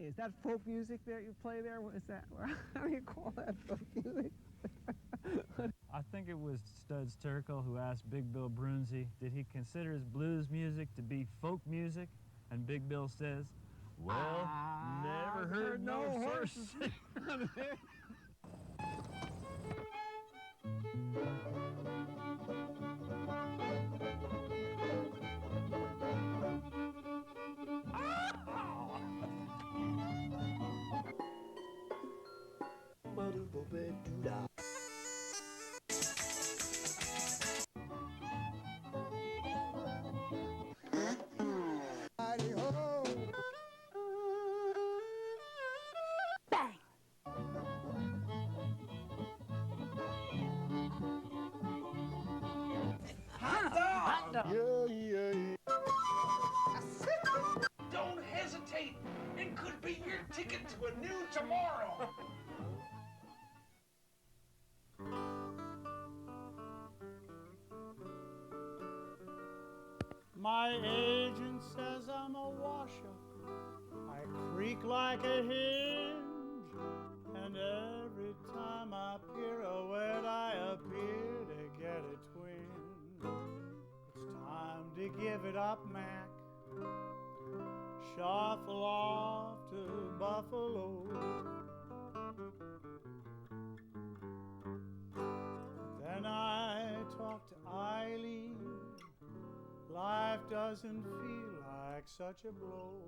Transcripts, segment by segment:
Hey, is that folk music that you play there? What is that? How do you call that folk music? I think it was Studs Terkel who asked Big Bill Brunzi, did he consider his blues music to be folk music? And Big Bill says, well, never heard no horses. Don't hesitate. It could be your ticket to a new tomorrow. My agent says I'm a washer. I creak like a hinge, and every time I pirouette, I appear to get a twinge. It's time to give it up, Mac. Shuffle off to Buffalo. Then I talk to Eileen. Life doesn't feel like such a blow.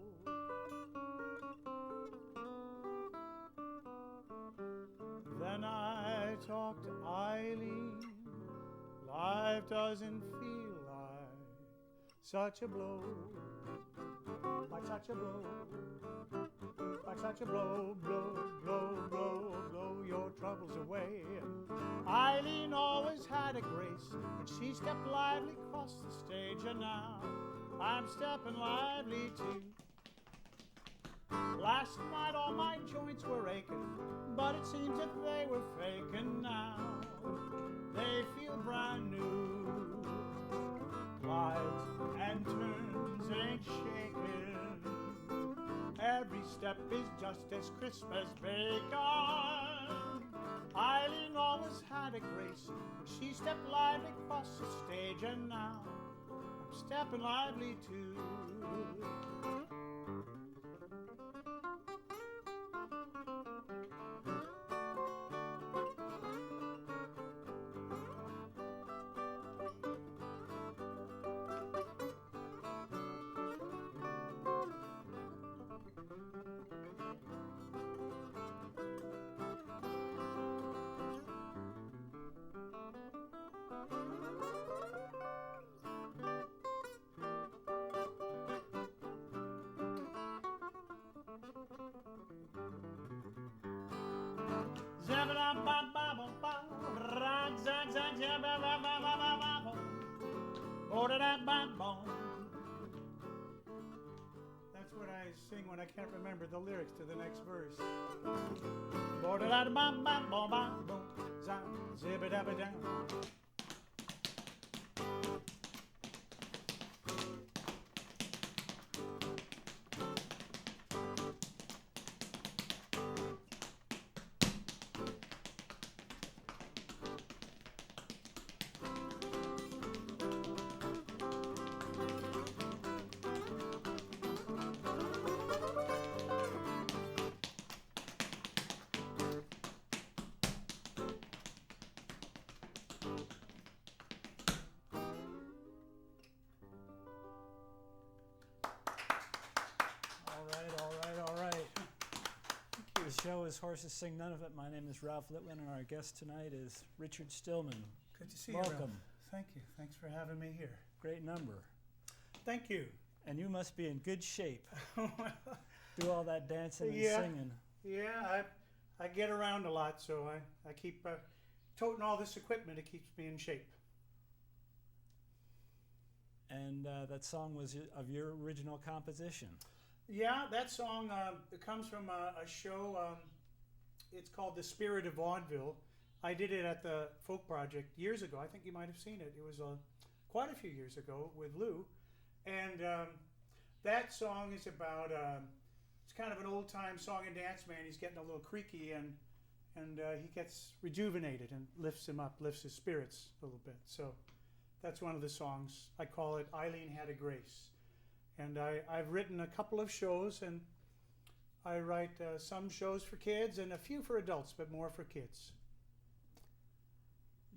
Then I talk to Eileen. Life doesn't feel like such a blow. Like such a blow. Like such a blow, blow, blow, blow, blow your troubles away. Eileen always had a grace when she stepped lively across the stage, and now I'm stepping lively too. Last night all my joints were aching, but it seems that they were faking now. They feel brand new. Glides and turns ain't shaking. Every step is just as crisp as bacon. Eileen always had a grace when she stepped lively across the stage, and now I'm stepping lively too. That's what I sing when I can't remember the lyrics to the next verse. The show is Horses Sing None of It. My name is Ralph Litwin, and our guest tonight is Richard Stillman. Good to see you, Welcome. Ralph. Thank you. Thanks for having me here. Great number. Thank you. And you must be in good shape. Do all that dancing and singing. Yeah, I get around a lot, so I keep toting all this equipment. It keeps me in shape. And that song was of your original composition. Yeah, that song it comes from a show. It's called The Spirit of Vaudeville. I did it at the Folk Project years ago. I think you might have seen it. It was quite a few years ago with Lou. And that song is about, it's it's kind of an old-time song and dance man. He's getting a little creaky, and he gets rejuvenated and lifts him up, lifts his spirits a little bit. So that's one of the songs. I call it Eileen Had a Grace. And I've written a couple of shows, and I write some shows for kids and a few for adults, but more for kids.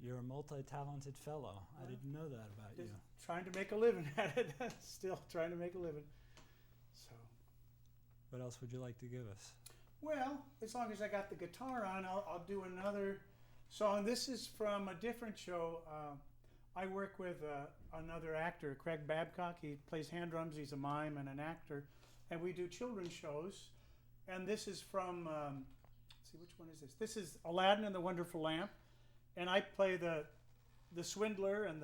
You're a multi-talented fellow. I didn't know that about you. Trying to make a living at it. Still trying to make a living. So, What else would you like to give us? well, as long as I got the guitar on, I'll do another song. This is from a different show. I work with another actor, Craig Babcock. He plays hand drums. He's a mime and an actor. And we do children's shows. And this is from, let's see, which one is this? This is Aladdin and the Wonderful Lamp. And I play the swindler and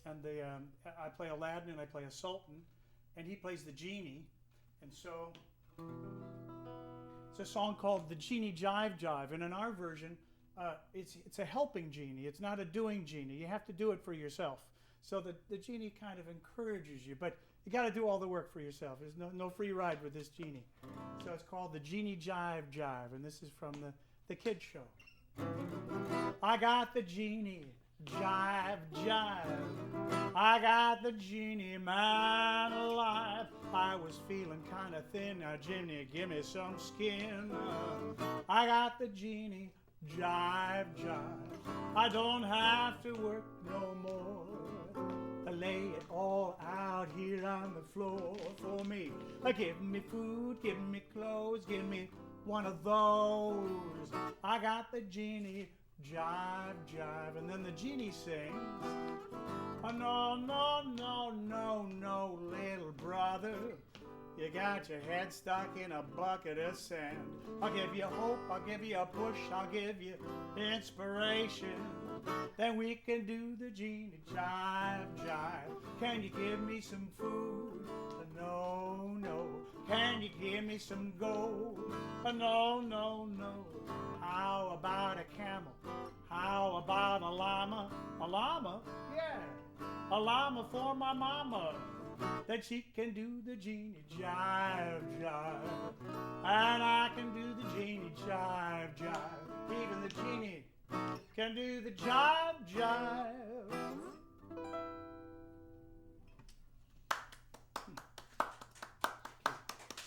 I play Aladdin and I play a sultan. And he plays the genie. And so it's a song called The Genie Jive Jive. And in our version, it's a helping genie. It's not a doing genie. You have to do it for yourself. So the genie kind of encourages you, but you got to do all the work for yourself. There's no free ride with this genie. So it's called The Genie Jive Jive, and this is from the kids show. I got the genie jive jive. I got the genie man alive. I was feeling kind of thin. Now Jimmy, give me some skin. I got the genie jive jive. I don't have to work no more. I lay it all out here on the floor for me. Give me food, give me clothes, give me one of those. I got the genie jive jive. And then the genie sings, oh no, no, no, no, no, little brother. You got your head stuck in a bucket of sand. I'll give you hope, I'll give you a push, I'll give you inspiration. Then we can do the genie jive jive. Can you give me some food? No, no. Can you give me some gold? No, no, no. How about a camel? How about a llama? A llama? Yeah. A llama for my mama. That she can do the genie jive jive. And I can do the genie jive jive. Even the genie can do the jive jive.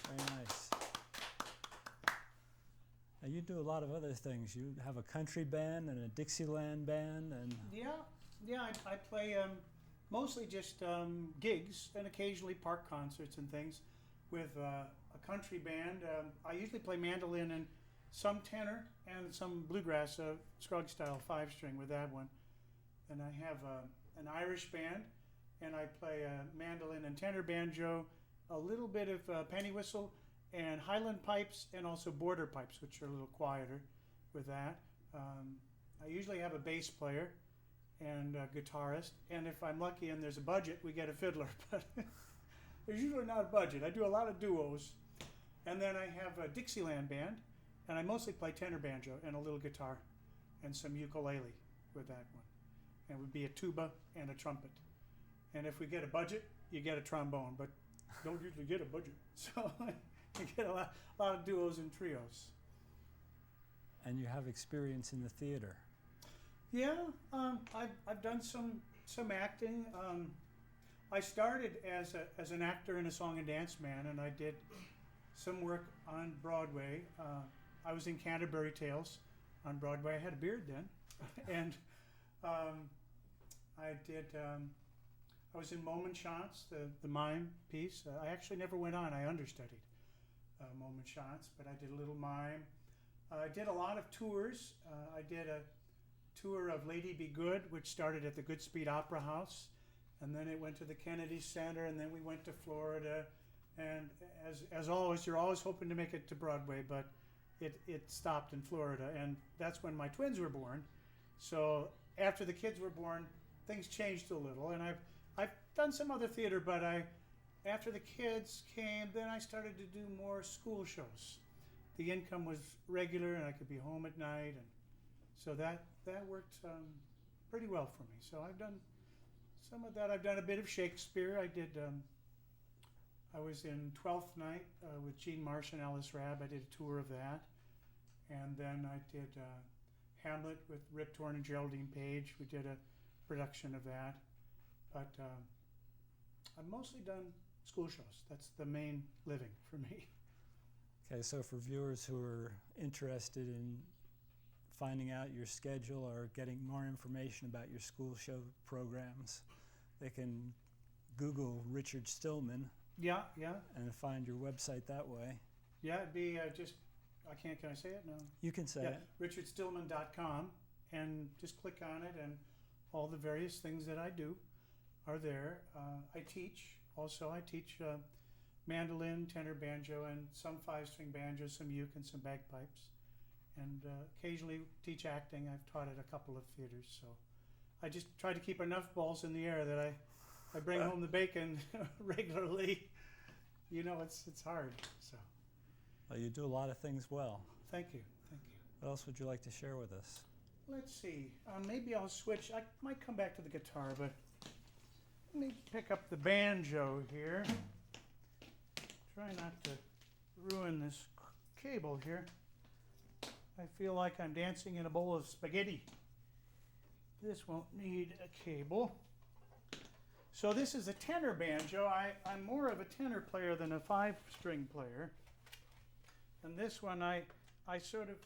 Very nice. Now you do a lot of other things. You have a country band and a Dixieland band, and Yeah, I play mostly just gigs and occasionally park concerts and things with a country band. I usually play mandolin and some tenor and some bluegrass, Scruggs style 5-string with that one. And I have an Irish band, and I play mandolin and tenor banjo, a little bit of penny whistle, and Highland pipes, and also border pipes, which are a little quieter with that. I usually have a bass player and a guitarist, and if I'm lucky and there's a budget, we get a fiddler, but there's usually not a budget. I do a lot of duos. And then I have a Dixieland band, and I mostly play tenor banjo and a little guitar and some ukulele with that one. And it would be a tuba and a trumpet. And if we get a budget, you get a trombone, but don't usually get a budget. So you get a lot of duos and trios. and you have experience in the theater. Yeah, I've done some acting. I started as an actor and a song and dance man, and I did some work on Broadway. I was in Canterbury Tales on Broadway. I had a beard then, and I was in Moment Chance, the mime piece. I actually never went on. I understudied Moment Chance, but I did a little mime. I did a lot of tours. I did a tour of Lady Be Good, which started at the Goodspeed Opera House, and then it went to the Kennedy Center, and then we went to Florida. And as always, you're always hoping to make it to Broadway, but it stopped in Florida, and that's when my twins were born. So after the kids were born, things changed a little, and I've done some other theater, but after the kids came, then I started to do more school shows. The income was regular, and I could be home at night, and so that worked pretty well for me. So I've done some of that. I've done a bit of Shakespeare. I did I was in 12th Night with Gene Marsh and Alice Rabb. I did a tour of that. And then I did Hamlet with Rip Torn and Geraldine Page. We did a production of that. But I've mostly done school shows. That's the main living for me. Okay, so for viewers who are interested in finding out your schedule or getting more information about your school show programs, they can Google Richard Stillman. Yeah. And find your website that way. Yeah, it'd be can I say it? No. You can say it. richardstillman.com, and just click on it, and all the various things that I do are there. I teach mandolin, tenor, banjo, and some 5-string banjo, some uke, and some bagpipes. And occasionally teach acting. I've taught at a couple of theaters, so I just try to keep enough balls in the air that I bring home the bacon regularly. You know, it's hard. So. Well, you do a lot of things well. Thank you. What else would you like to share with us? Let's see. Maybe I'll switch. I might come back to the guitar, but let me pick up the banjo here. Try not to ruin this cable here. I feel like I'm dancing in a bowl of spaghetti. This won't need a cable. So this is a tenor banjo. I'm more of a tenor player than a 5-string player. And this one I sort of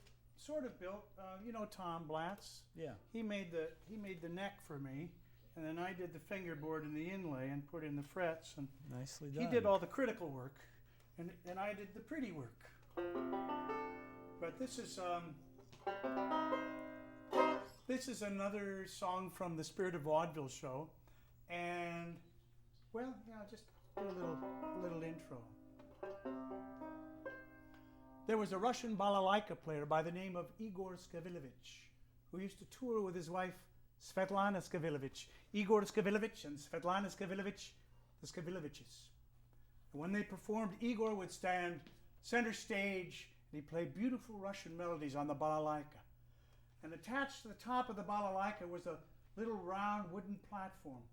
built. You know Tom Blatz? Yeah. He made the neck for me, and then I did the fingerboard and the inlay and put in the frets. And nicely done. He did all the critical work, and I did the pretty work. But this is another song from the Spirit of Vaudeville show, and well, yeah, just do a little intro. There was a Russian balalaika player by the name of Igor Skavilovich, who used to tour with his wife Svetlana Skavilovich. Igor Skavilovich and Svetlana Skavilovich, the Skaviloviches. And when they performed, Igor would stand center stage and he'd play beautiful Russian melodies on the balalaika. And attached to the top of the balalaika was a little round wooden platform.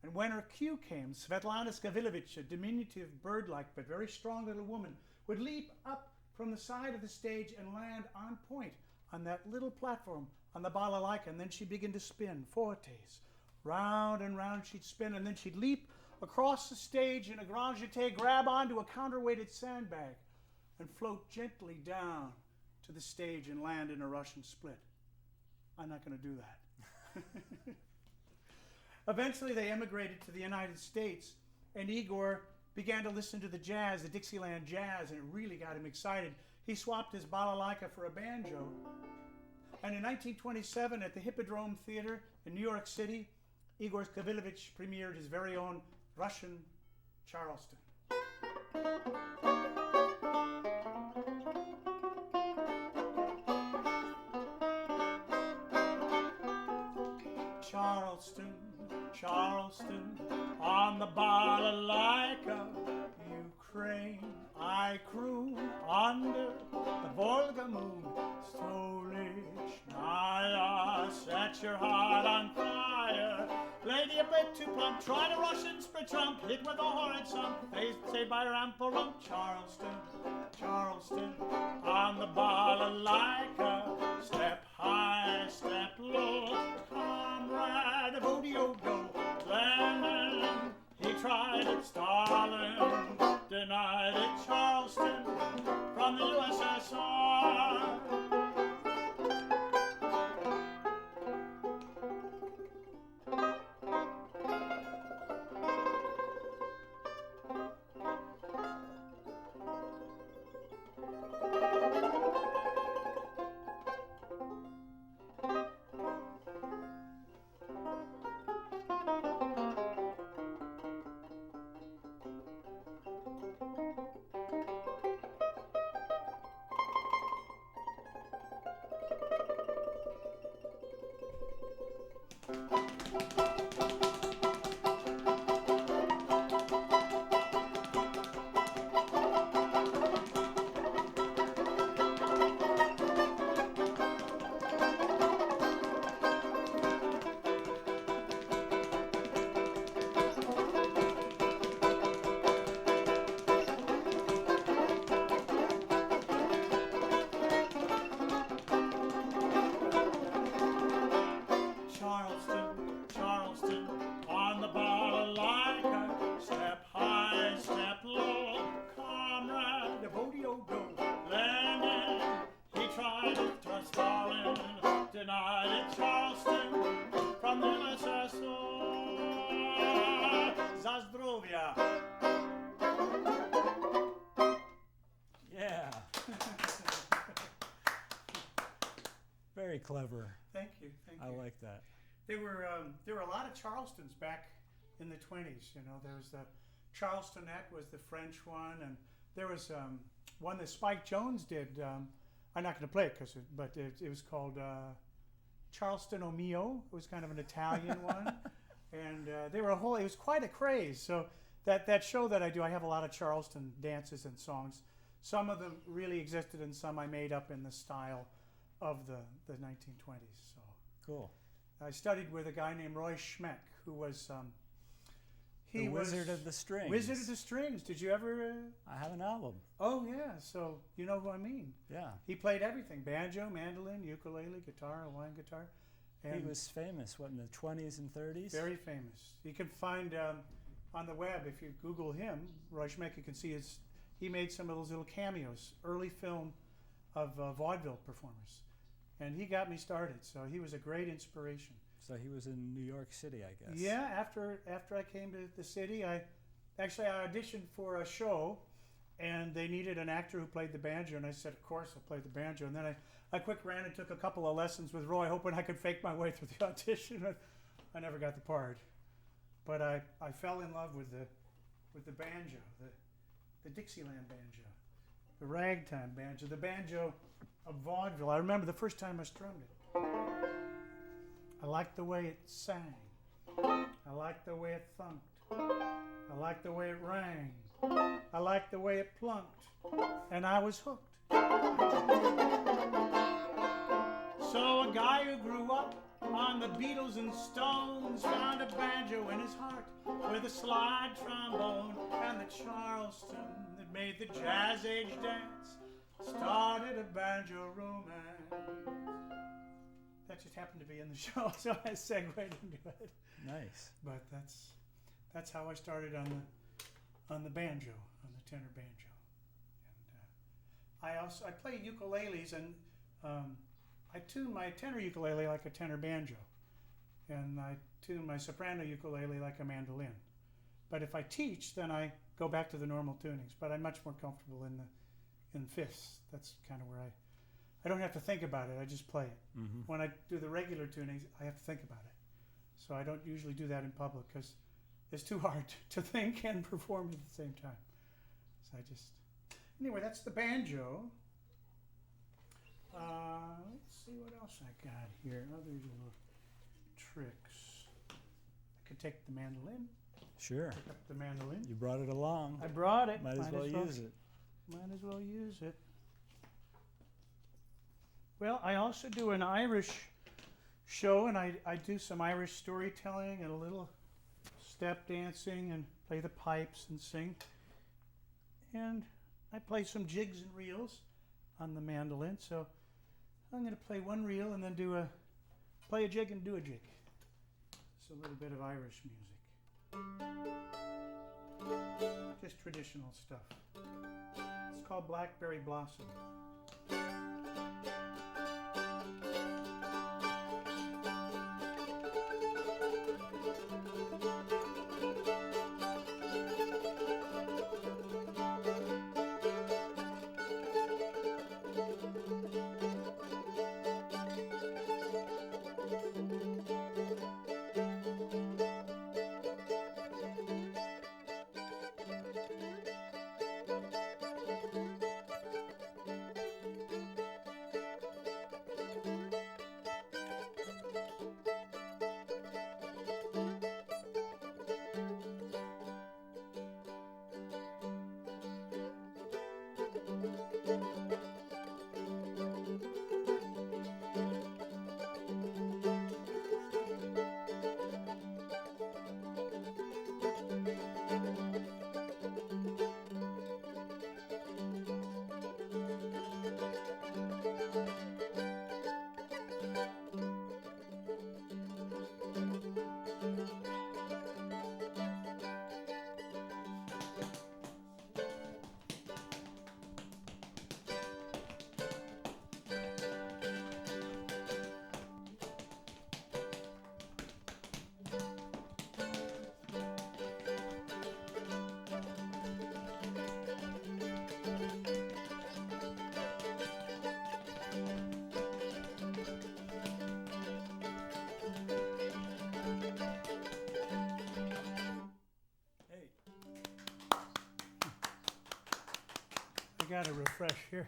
And when her cue came, Svetlana Skavilovich, a diminutive bird-like but very strong little woman, would leap up from the side of the stage and land on point on that little platform on the balalaika, and then she'd begin to spin, fortes. Round and round she'd spin, and then she'd leap across the stage in a grand jeté, grab onto a counterweighted sandbag, and float gently down to the stage and land in a Russian split. I'm not going to do that. Eventually they emigrated to the United States, and Igor began to listen to the jazz, the Dixieland jazz, and it really got him excited. He swapped his balalaika for a banjo. And in 1927 at the Hippodrome Theater in New York City, Igor Skavilovich premiered his very own Russian Charleston. Charleston, Charleston, on the balalaika, Ukraine, I croon under the Volga moon. Stolichnaya, set your heart on fire. Lady a bit too plump, try the Russian split trump, hit with a horrid song, say by rample rump. Charleston, Charleston, on the balalaika, step high, step low, comrade, Vodiogo, Lenin, he tried it, Stalin denied it, Charleston, from the USSR. a bodeo-do. Landed, he tried it to Stalin, denied it Charleston, from them I Zazdrovia. Yeah. Very clever. Thank you, thank I you. like that. There were a lot of Charlestons back in the 20s. You know, there was the Charlestonette was the French one, and there was one that Spike Jones did. I'm not going to play it but it was called Charleston O Mio. It was kind of an Italian one, and they were it was quite a craze. So that show that I do, I have a lot of Charleston dances and songs. Some of them really existed, and some I made up in the style of the 1920s. So Cool. I studied with a guy named Roy Schmeck, who was The Wizard of the Strings. Wizard of the Strings. Did you ever? I have an album. Oh yeah. So you know who I mean. Yeah. He played everything: banjo, mandolin, ukulele, guitar, Hawaiian guitar. And He was famous, what, in the 20s and 30s? very famous. You can find on the web, if you Google him, Roy Schmeck, you can see he made some of those little cameos, early film of vaudeville performers. And he got me started, so he was a great inspiration. So he was in New York City, I guess. Yeah, after I came to the city, I auditioned for a show, and they needed an actor who played the banjo, and I said, of course, I'll play the banjo. And then I quick ran and took a couple of lessons with Roy, hoping I could fake my way through the audition. I never got the part, but I fell in love with the banjo, the Dixieland banjo, the ragtime banjo, the banjo of vaudeville. I remember the first time I strummed it. I liked the way it sang. I liked the way it thumped. I liked the way it rang. I liked the way it plunked. And I was hooked. So a guy who grew up on the Beatles and Stones found a banjo in his heart with a slide trombone, and the Charleston that made the jazz age dance started a banjo romance. That just happened to be in the show, so I segued into it. Nice. But that's how I started on the banjo, on the tenor banjo. And I play ukuleles, and I tune my tenor ukulele like a tenor banjo, and I tune my soprano ukulele like a mandolin. But if I teach, then I go back to the normal tunings. But I'm much more comfortable in fifths. That's kind of where I don't have to think about it. I just play it. Mm-hmm. When I do the regular tunings, I have to think about it. So I don't usually do that in public because it's too hard to think and perform at the same time. So anyway, that's the banjo. Let's see what else I got here. Other little tricks. I could take the mandolin. Sure. Pick up the mandolin. You brought it along. I brought it. Might as well use it. Might as well use it. Well, I also do an Irish show, and I do some Irish storytelling and a little step dancing and play the pipes and sing. And I play some jigs and reels on the mandolin. So I'm going to play one reel and then play a jig and do a jig. It's a little bit of Irish music. Just traditional stuff. It's called Blackberry Blossom. had a refresh here.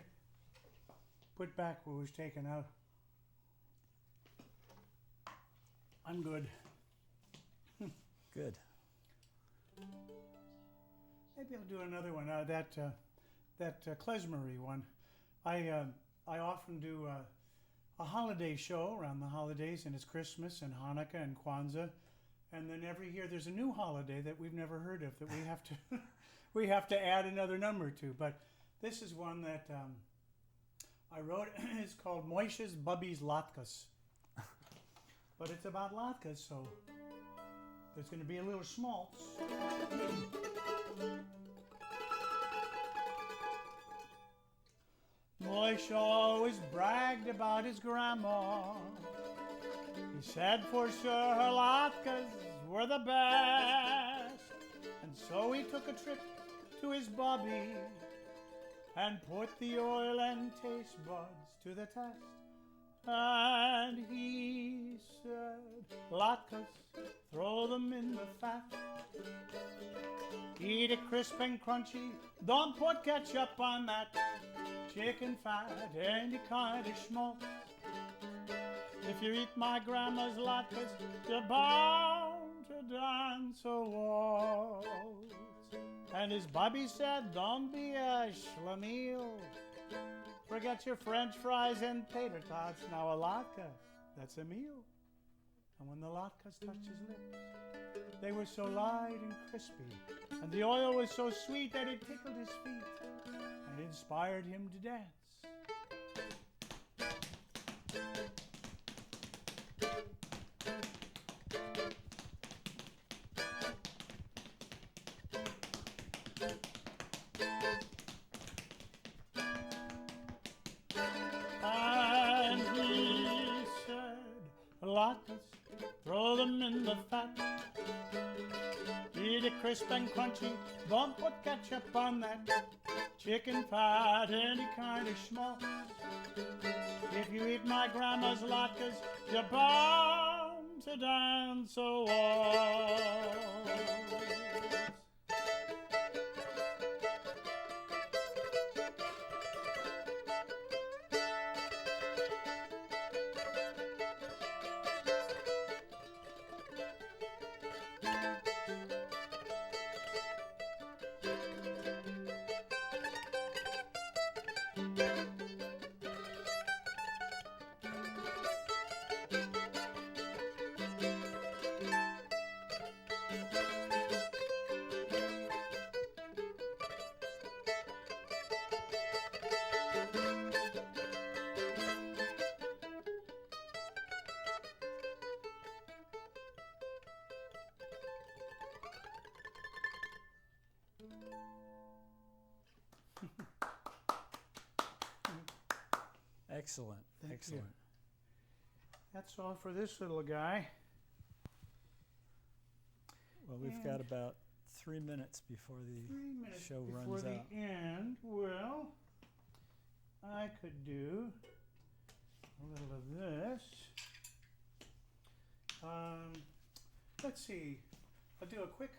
Put back what was taken out. I'm good. Good. Maybe I'll do another one. That klezmery one. I often do a holiday show around the holidays, and it's Christmas and Hanukkah and Kwanzaa, and then every year there's a new holiday that we've never heard of that we have to we have to add another number to. But this is one that I wrote. It's called Moishe's Bubby's Latkes. But it's about latkes, so there's going to be a little schmaltz. Moishe always bragged about his grandma. He said for sure her latkes were the best. And so he took a trip to his Bobby and put the oil and taste buds to the test. And he said, latkes, throw them in the fat. Eat it crisp and crunchy, don't put ketchup on that. Chicken fat, any kind of schmaltz. If you eat my grandma's latkes, you're bound to dance a waltz. And his Bobby said, don't be a schlemiel. Forget your French fries and tater tots. Now a latke, that's a meal. And when the latkes touched his lips, they were so light and crispy, and the oil was so sweet that it tickled his feet and inspired him to dance. And he said, latkes, throw them in the fat. Eat it crisp and crunchy, don't put ketchup on that. Chicken fat, any kind of schmaltz. If you eat my grandma's latkes, you're bound to dance a waltz. Excellent. Thank Excellent. you. That's all for this little guy. Well, we've got about 3 minutes before 3 minutes show before runs the out. end. Well, I could do a little of this. Let's see. I'll do a quick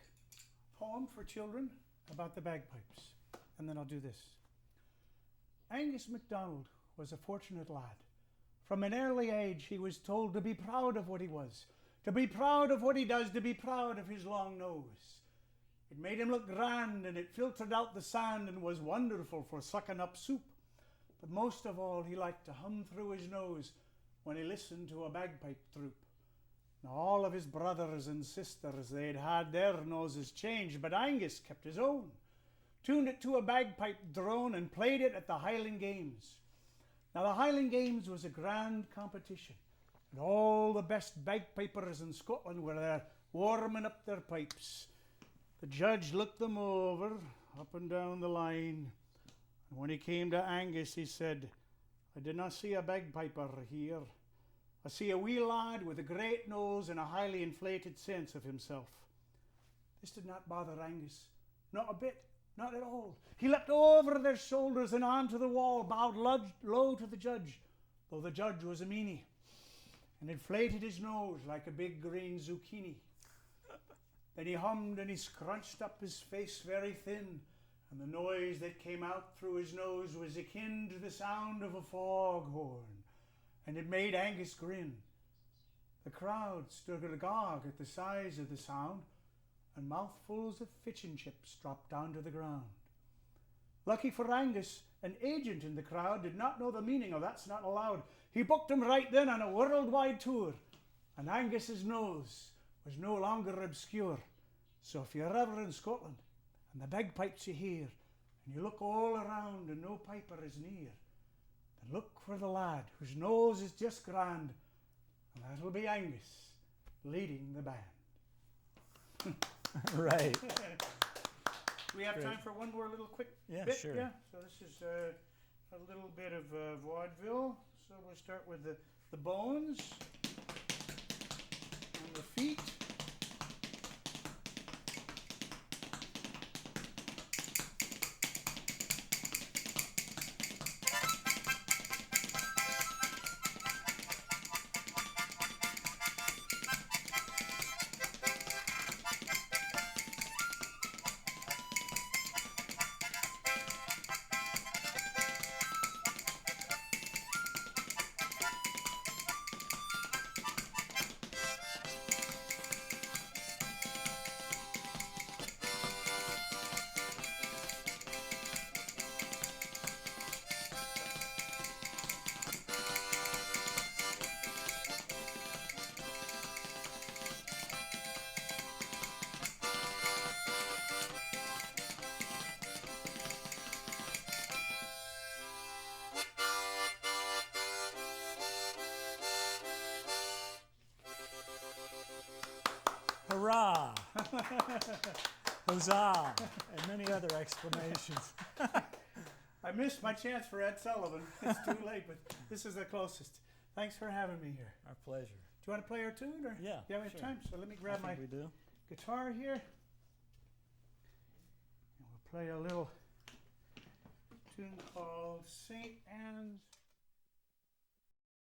poem for children about the bagpipes, and then I'll do this. Angus MacDonald was a fortunate lad. From an early age, he was told to be proud of what he was, to be proud of what he does, to be proud of his long nose. It made him look grand, and it filtered out the sand and was wonderful for sucking up soup. But most of all, he liked to hum through his nose when he listened to a bagpipe troupe. Now, all of his brothers and sisters, they'd had their noses changed, but Angus kept his own, tuned it to a bagpipe drone, and played it at the Highland Games. Now, the Highland Games was a grand competition, and all the best bagpipers in Scotland were there warming up their pipes. The judge looked them over, up and down the line, and when he came to Angus, he said, I did not see a bagpiper here. I see a wee lad with a great nose and a highly inflated sense of himself. This did not bother Angus, not a bit, not at all. He leapt over their shoulders and onto the wall, bowed low to the judge, though the judge was a meanie, and inflated his nose like a big green zucchini. Then he hummed and he scrunched up his face very thin, and the noise that came out through his nose was akin to the sound of a foghorn, and it made Angus grin. The crowd stood agog at the size of the sound, and mouthfuls of fish and chips dropped down to the ground. Lucky for Angus, an agent in the crowd did not know the meaning of "that's not allowed." He booked him right then on a worldwide tour, and Angus's nose was no longer obscure. So if you're ever in Scotland and the bagpipes you hear, and you look all around and no piper is near, then look for the lad whose nose is just grand, and that'll be Angus leading the band. Right. We have Great. time for one more little quick Yeah, bit. sure. Yeah. So this is a little bit of vaudeville. So we'll start with the bones and the feet. Hurrah! Huzzah! And many other exclamations. I missed my chance for Ed Sullivan. It's too late, but this is the closest. Thanks for having me here. Our pleasure. Do you want to play our tune? Or? Yeah, Yeah, we have sure. time. So let me grab I my think we do. guitar here. And we'll play a little tune called St.